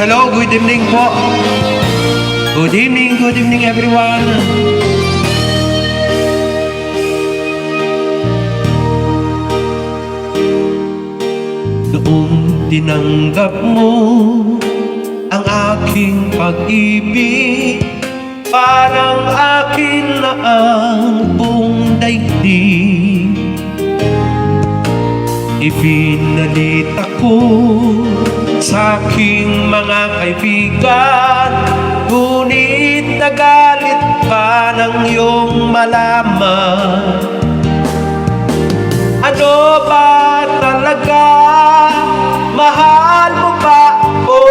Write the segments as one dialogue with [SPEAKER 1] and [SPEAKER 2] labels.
[SPEAKER 1] Hello, good evening po. Good evening everyone. Noong tinanggap mo ang aking pag-ibig, parang akin na ang buong daigdig. Ipinalit ako sa aking mga kaibigan, ngunit nagalit pa ng iyong malaman. Ano ba talaga? Mahal mo ba ako?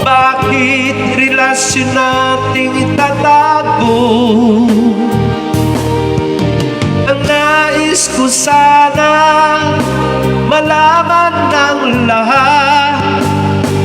[SPEAKER 1] Bakit relasyon nating itatago? Ang nais ko sana malaman ng lahat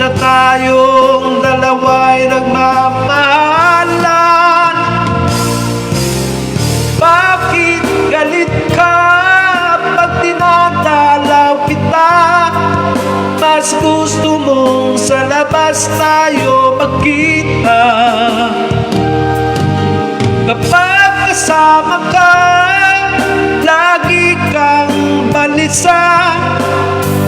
[SPEAKER 1] na tayong dalawa'y nagmamahalan. Bakit galit ka pag dinadalaw kita? Mas gusto mong sa labas tayo magkita. Kapag kasama ka, lagi kang balisa,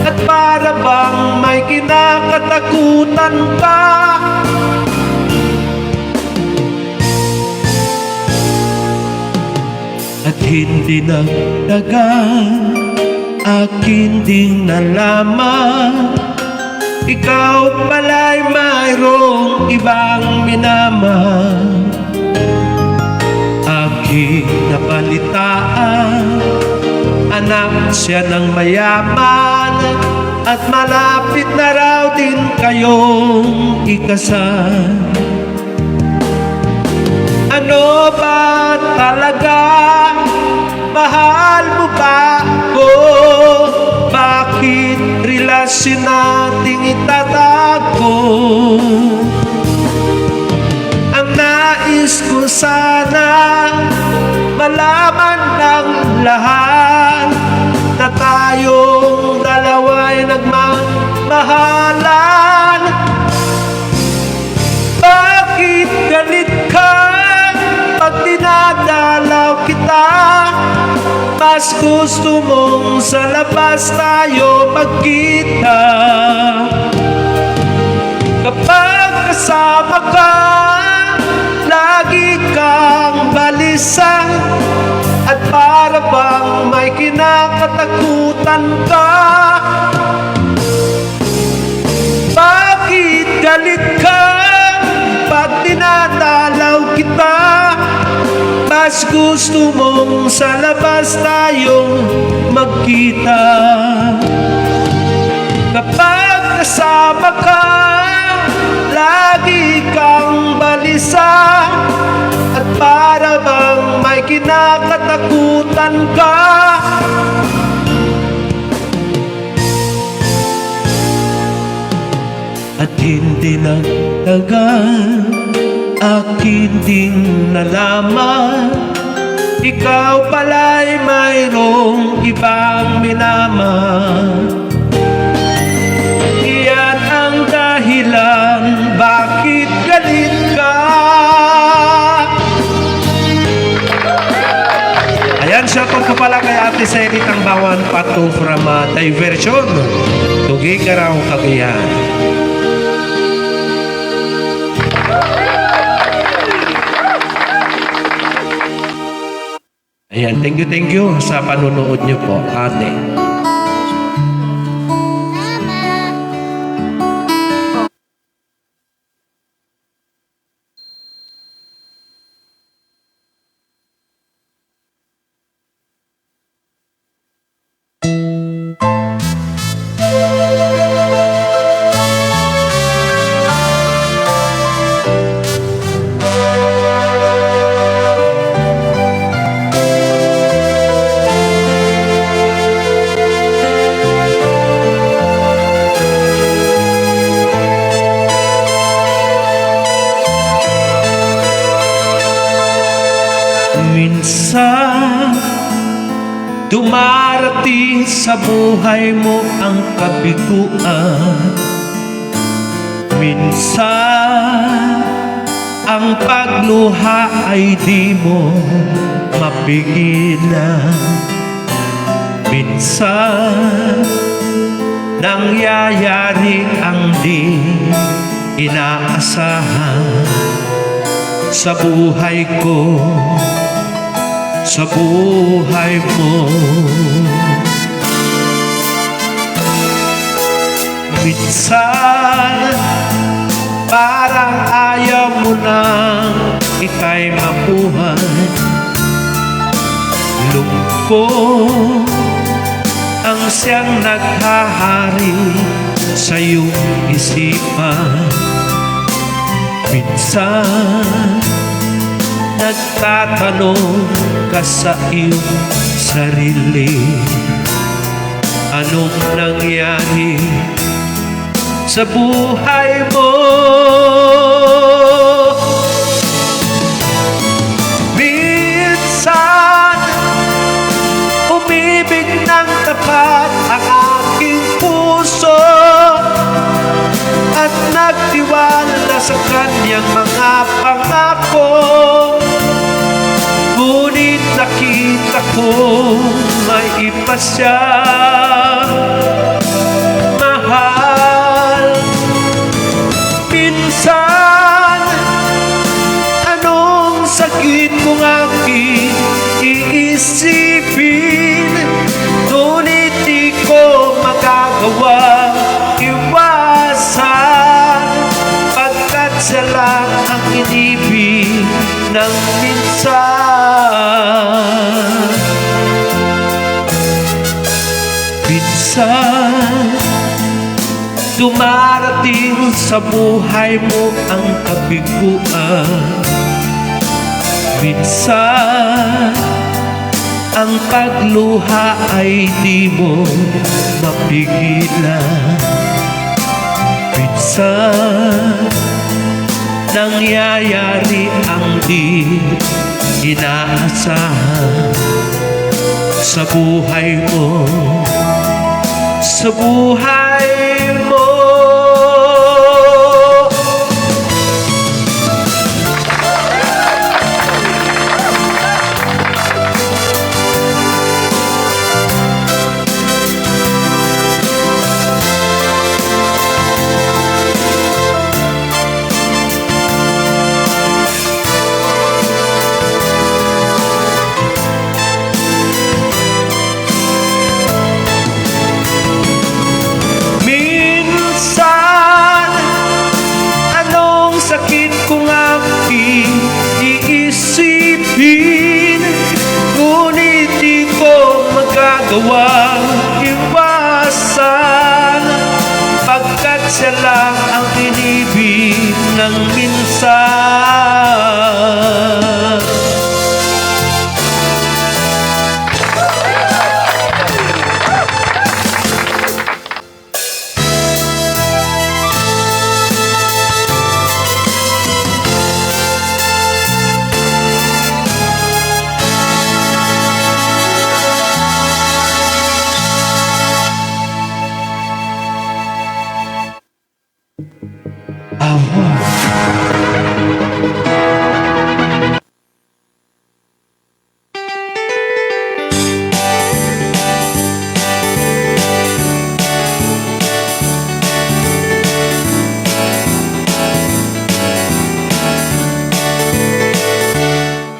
[SPEAKER 1] at para bang may kinakatakutan ka. At hindi nagdagan, akin ding nalaman, ikaw pala'y mayroong ibang minamahal. Aking nabalitaan, anak siya ng mayaman, at malapit na raw din kayong ikasal. Ano ba talaga? Mahal mo ba ako? Bakit relasyon nating itatago? Ang nais ko sana malaman ng lahat na tayong dalawa'y nagmamahalan. Bakit galit ka pag dinadalaw kita? Mas gusto mong sa labas tayo magkita. Kapag kasama ka, lagi kang balisa, at para bang may kinakatakutan ka. Bakit galit ka pag dinadalaw kita? Mas gusto mong sa labas tayong magkita. Kapag kasama ka, lagi kang balisa, at para bang may kinakatakutan ka. At hindi nagtagal, akin ding nalaman, ikaw pala'y mayroong ibang minamahal. Iyan ang dahilan bakit galit ka. Ayan, shoutout ko pala kay Ate Serit ang Bawan Pato from Diversion, Tugigaraw, Cagayan. Ayan, thank you sa panunood nyo po, ate. Minsan dumarating sa buhay mo ang kabiguan, Minsan ang pagluha ay di mo mapigilan. Minsan nangyayari ang di inaasahan sa buhay ko, sa buhay mo. Minsan parang ayaw mo nang ika'y mabuhay. Lungkot ang siyang naghahari sa iyong isipan. Minsan nagtatanong ka sa iyong sarili, anong nangyari sa buhay mo? Minsan umibig ng tapat ang aking puso at nagtiwala sa kanyang mga pangako. Ngunit nakita ko may iba siya mahal. Minsan anong sakit kong aking iisipin, ngunit di ko magagawa iwasan, pagkat siya lang ang inibig ng minsan. Minsan dumarating sa buhay mo ang kabiguan. Minsan ang pagluha ay di mo mapigilan. Minsan nangyayari ang di inaasahan sa buhay mo, sa buhay mo. Sakit kong aking iisipin, ngunit di ko magagawang iwasan, pagkat siya lang ang inibig ng minsan.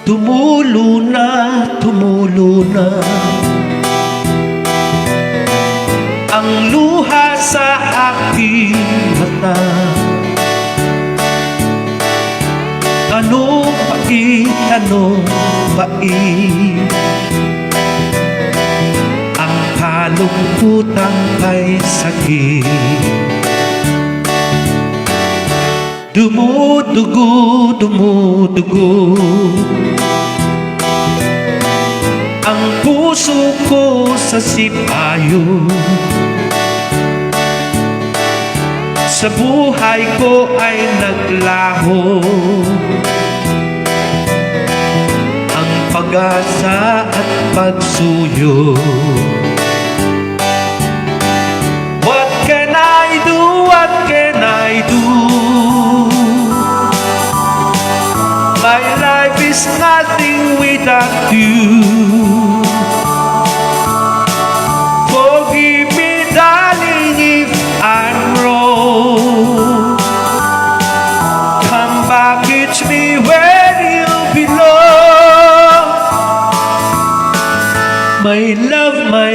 [SPEAKER 1] Tumulo na ang luha sa aking mata. Anong pait ang kalungkutan kay sakit. Dumudugo ang puso ko sa sipayo. Sa buhay ko ay naglaho ang pag-asa at pagsuyo. What can I do? What can I do?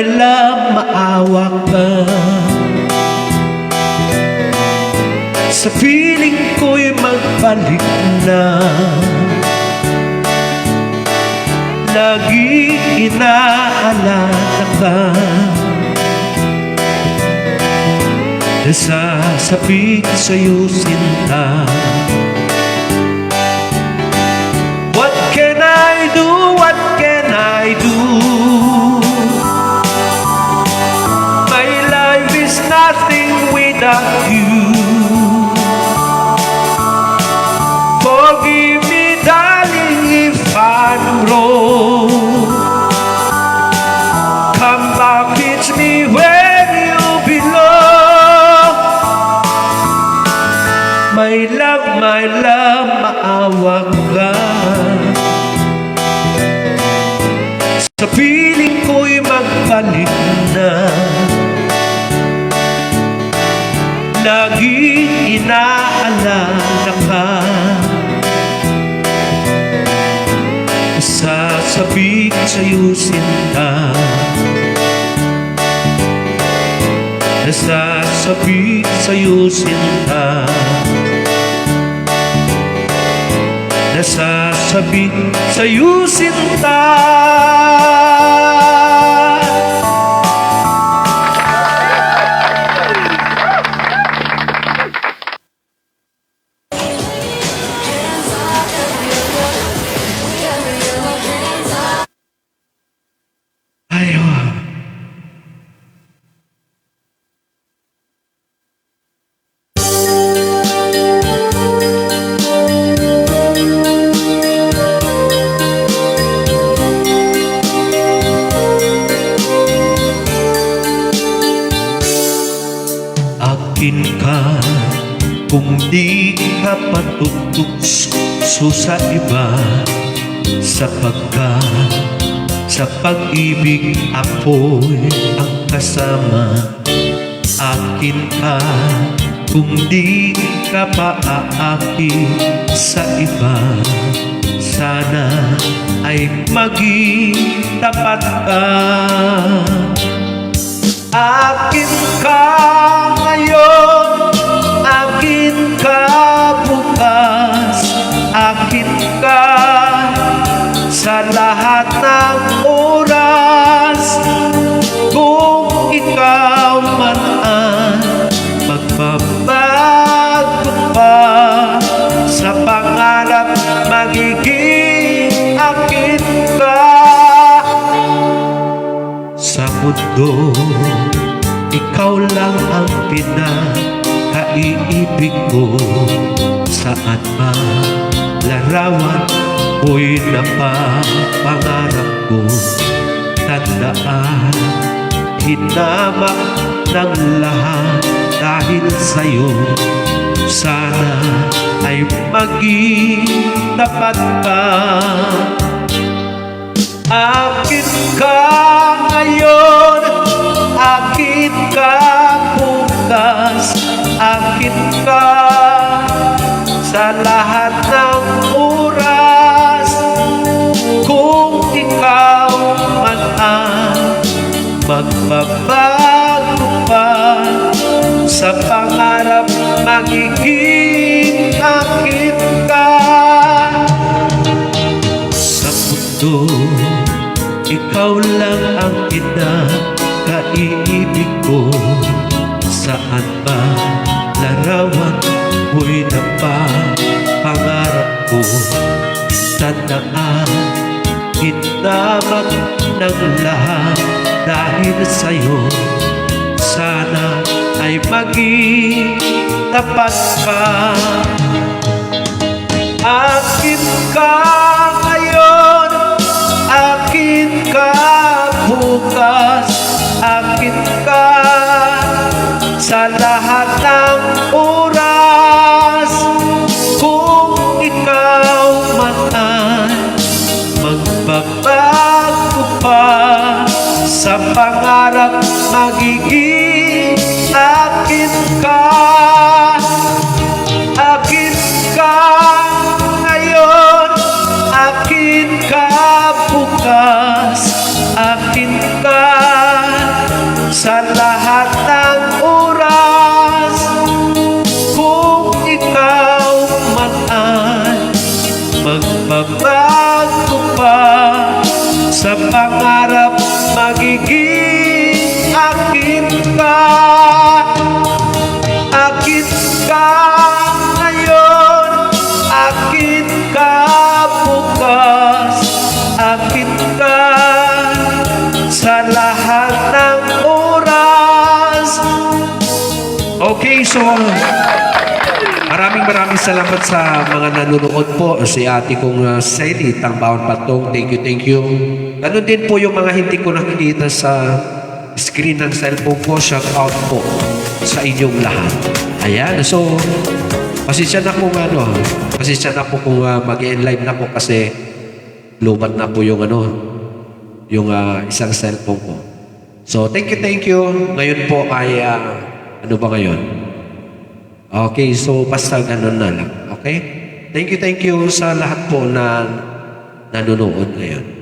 [SPEAKER 1] my love, maawa ka. Sa piling ko'y magbalik na. Lagi inaalala ka. Nasasabik sa'yo sinta. What can I do? What can I do? My life is nothing without you. Forgive me, darling, if I'm wrong. Come back, it's me where you belong. My love, maawa ka. Sa piling ko'y magbalik na. Lagi inaalala ka. Sasabik sa'yo sinta. Nasasabik sa'yo sinta. Nasasabik sa'yo sinta. Ayaw. Akin ka kung di ka patutugso sa iba, sapagkat sa pag-ibig ako'y ang kasama. Akin ka kung di ka paaakit sa iba, sana ay maging tapat ka. Akin ka ngayon, akin ka bukas, akin ka sa lahat ng oras. Kung ikaw man ang magbabago pa, sa pangarap magiging akin ka. Sa mundo, ikaw lang ang pinakaiibig ko. Saan man larawan ko'y napapangarap ko. Tandaan, hinamak ng lahat dahil sa'yo. Sana ay maging tapat ka. Akin ka ngayon, akin ka bukas, akin ka sa lahat ng oras. Kung ikaw man ang magbabago pa, sa pangarap magiging akin ka. Sa mundo, ikaw lang ang pinakaiibig ko. Saan ba larawan ko'y napapangarap ko. Tandaan, hinamak ng lahat dahil sa'yo. Sana ay maging tapat ka. Akin ka ngayon, akin ka bukas, akin ka sa lahat ng oras. Kung ikaw man ay magbabago pa, sa pangarap magiging akin ka. Akin ka ngayon, akin ka bukas, akin ka sa lahat ng oras. Kung ikaw man ay magbabago pa, sa pangarap magiging akin ka. Akin ka ngayon, akin ka bukas, akin ka sa lahat ng oras. Okay, so maraming salamat sa mga nanonood po. Si ate kong Sally, Tangbawon Patong, thank you. Ganun din po yung mga hindi ko nakikita sa screen ng cellphone ko, shout out po sa inyong lahat. Ayan, so pasensya na po kung mag-live na po kasi lumat na po yung isang cellphone ko. So thank you. Ngayon po ay ano ba ngayon? Okay, so basta ganun na lang. Okay? Thank you sa lahat po na nanonood ngayon.